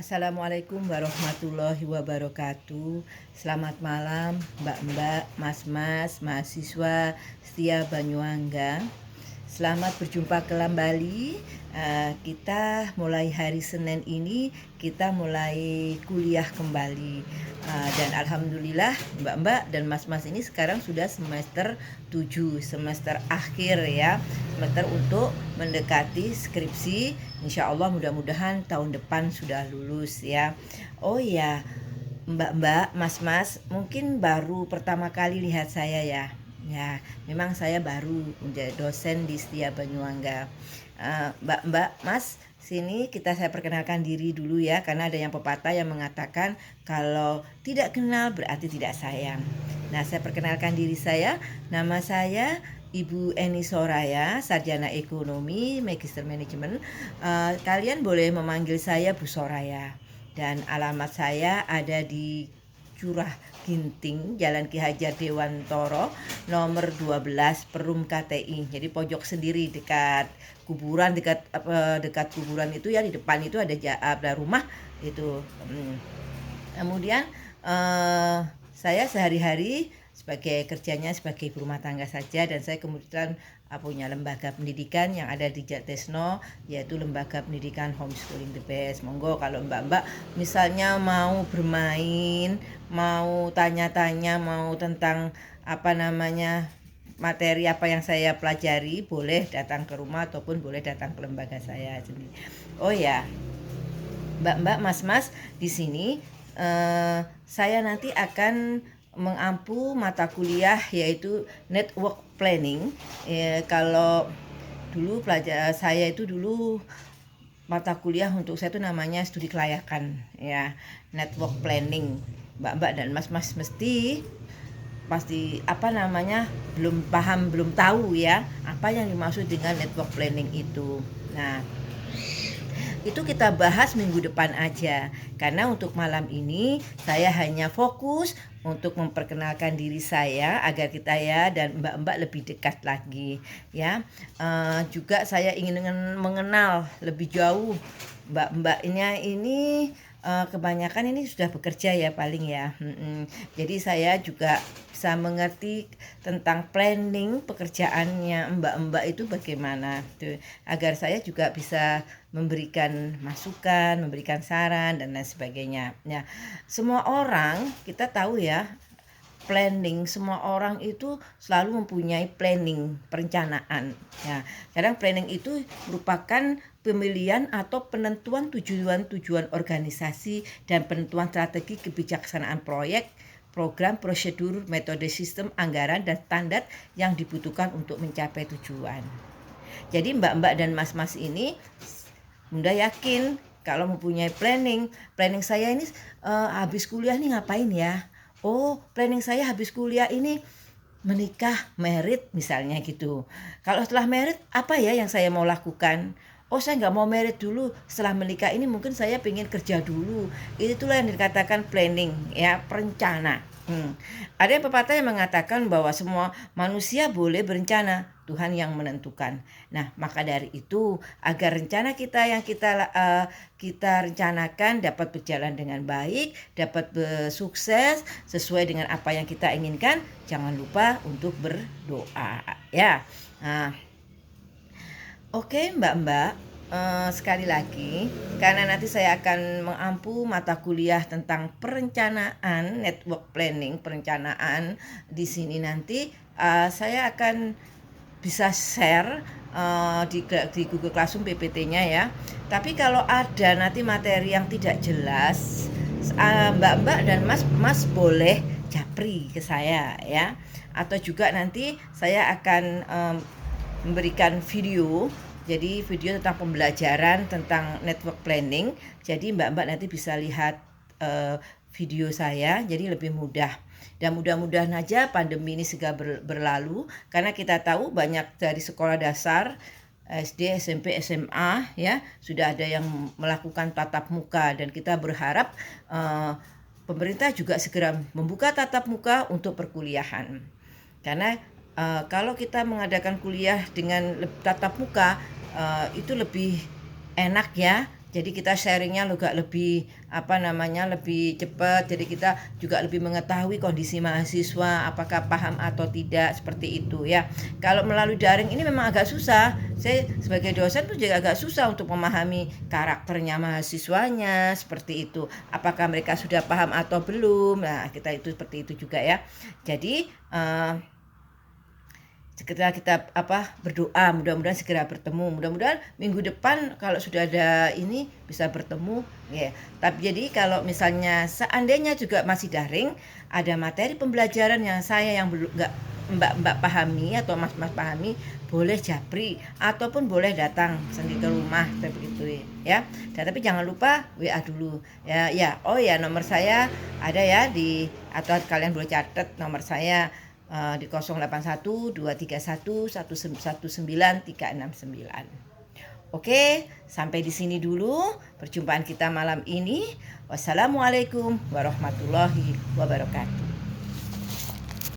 Assalamualaikum warahmatullahi wabarakatuh. Selamat malam mbak-mbak, mas-mas, mahasiswa setia Banyuangga. Selamat berjumpa kembali. Kita mulai hari Senin ini kita mulai kuliah kembali. Dan alhamdulillah mbak-mbak dan mas-mas ini sekarang sudah semester 7, semester akhir ya. Semester untuk mendekati skripsi. Insya Allah mudah-mudahan tahun depan sudah lulus ya. Oh ya, mbak-mbak, mas-mas mungkin baru pertama kali lihat saya ya. Ya, memang saya baru menjadi dosen di Setia Banyuangga. Mbak-mbak, Mas, sini saya perkenalkan diri dulu ya, karena ada yang pepatah yang mengatakan kalau tidak kenal berarti tidak sayang. Nah, saya perkenalkan diri saya. Nama saya Ibu Eni Soraya, sarjana ekonomi, magister manajemen. Kalian boleh memanggil saya Bu Soraya. Dan alamat saya ada di Curah Ginting, Jalan Ki Hajar Dewantoro, nomor 12, Perum KTI. Jadi pojok sendiri dekat kuburan, dekat kuburan itu ya, di depan itu ada rumah itu. Kemudian saya sehari-hari kerjanya sebagai ibu rumah tangga saja, dan saya kemudian punya lembaga pendidikan yang ada di Jatesno, yaitu lembaga pendidikan Homeschooling the Best. Monggo kalau mbak-mbak misalnya mau bermain, mau tanya-tanya, mau tentang materi apa yang saya pelajari, boleh datang ke rumah ataupun boleh datang ke lembaga saya sendiri. Oh ya, mbak-mbak, mas-mas, di sini saya nanti akan mengampu mata kuliah yaitu network planning. Kalau dulu saya itu dulu mata kuliah untuk saya itu namanya studi kelayakan ya, network planning. Mbak-mbak dan mas-mas pasti belum paham, belum tahu ya apa yang dimaksud dengan network planning itu. Nah, itu kita bahas minggu depan aja, karena untuk malam ini saya hanya fokus untuk memperkenalkan diri saya agar kita ya dan mbak-mbak lebih dekat lagi ya. Juga saya ingin mengenal lebih jauh mbak-mbaknya ini. Kebanyakan ini sudah bekerja ya paling ya. Jadi saya juga bisa mengerti tentang planning pekerjaannya mbak-mbak itu bagaimana tuh, agar saya juga bisa memberikan masukan, memberikan saran dan lain sebagainya. Ya, semua orang kita tahu ya, planning, semua orang itu selalu mempunyai planning, perencanaan. Ya, kadang planning itu merupakan pemilihan atau penentuan tujuan-tujuan organisasi dan penentuan strategi kebijaksanaan proyek, program, prosedur, metode, sistem, anggaran, dan standar yang dibutuhkan untuk mencapai tujuan. Jadi mbak-mbak dan mas-mas ini, Bunda yakin kalau mempunyai planning saya ini habis kuliah nih ngapain ya? Oh, planning saya habis kuliah ini menikah, merit misalnya gitu. Kalau setelah merit apa ya yang saya mau lakukan? Oh, saya nggak mau merit dulu, setelah menikah ini mungkin saya pengen kerja dulu. Itulah yang dikatakan planning ya, perencana. Ada pepatah yang mengatakan bahwa semua manusia boleh berencana, Tuhan yang menentukan. Nah, maka dari itu agar rencana kita yang kita rencanakan dapat berjalan dengan baik, dapat sukses sesuai dengan apa yang kita inginkan, jangan lupa untuk berdoa ya. Nah, oke mbak-mbak, sekali lagi, karena nanti saya akan mengampu mata kuliah tentang perencanaan, network planning, perencanaan di sini nanti, saya akan bisa share di Google Classroom PPT-nya ya. Tapi kalau ada nanti materi yang tidak jelas, mbak-mbak dan mas boleh japri ke saya ya. Atau juga nanti saya akan memberikan video. Jadi video tentang pembelajaran tentang network planning. Jadi mbak-mbak nanti bisa lihat video saya, jadi lebih mudah. Dan mudah-mudahan aja pandemi ini segera berlalu, karena kita tahu banyak dari sekolah dasar SD, SMP, SMA ya sudah ada yang melakukan tatap muka, dan kita berharap pemerintah juga segera membuka tatap muka untuk perkuliahan. Karena kalau kita mengadakan kuliah dengan tatap muka itu lebih enak ya, Jadi kita sharingnya juga lebih lebih cepat. Jadi kita juga lebih mengetahui kondisi mahasiswa apakah paham atau tidak, seperti itu ya. Kalau melalui daring ini memang agak susah. Saya sebagai dosen tuh juga agak susah untuk memahami karakternya mahasiswanya, seperti itu. Apakah mereka sudah paham atau belum? Nah, kita itu seperti itu juga ya. Jadi setelah kita berdoa, mudah-mudahan segera bertemu, mudah-mudahan minggu depan kalau sudah ada ini bisa bertemu ya. Tapi jadi kalau misalnya seandainya juga masih daring, ada materi pembelajaran yang saya yang belum nggak mbak pahami atau mas pahami, boleh japri ataupun boleh datang sendiri ke rumah seperti itu ya. Dan tapi jangan lupa WA dulu ya. Oh ya, nomor saya ada ya atau kalian boleh catat nomor saya di 081231119369. Oke, sampai di sini dulu perjumpaan kita malam ini. Wassalamualaikum warahmatullahi wabarakatuh.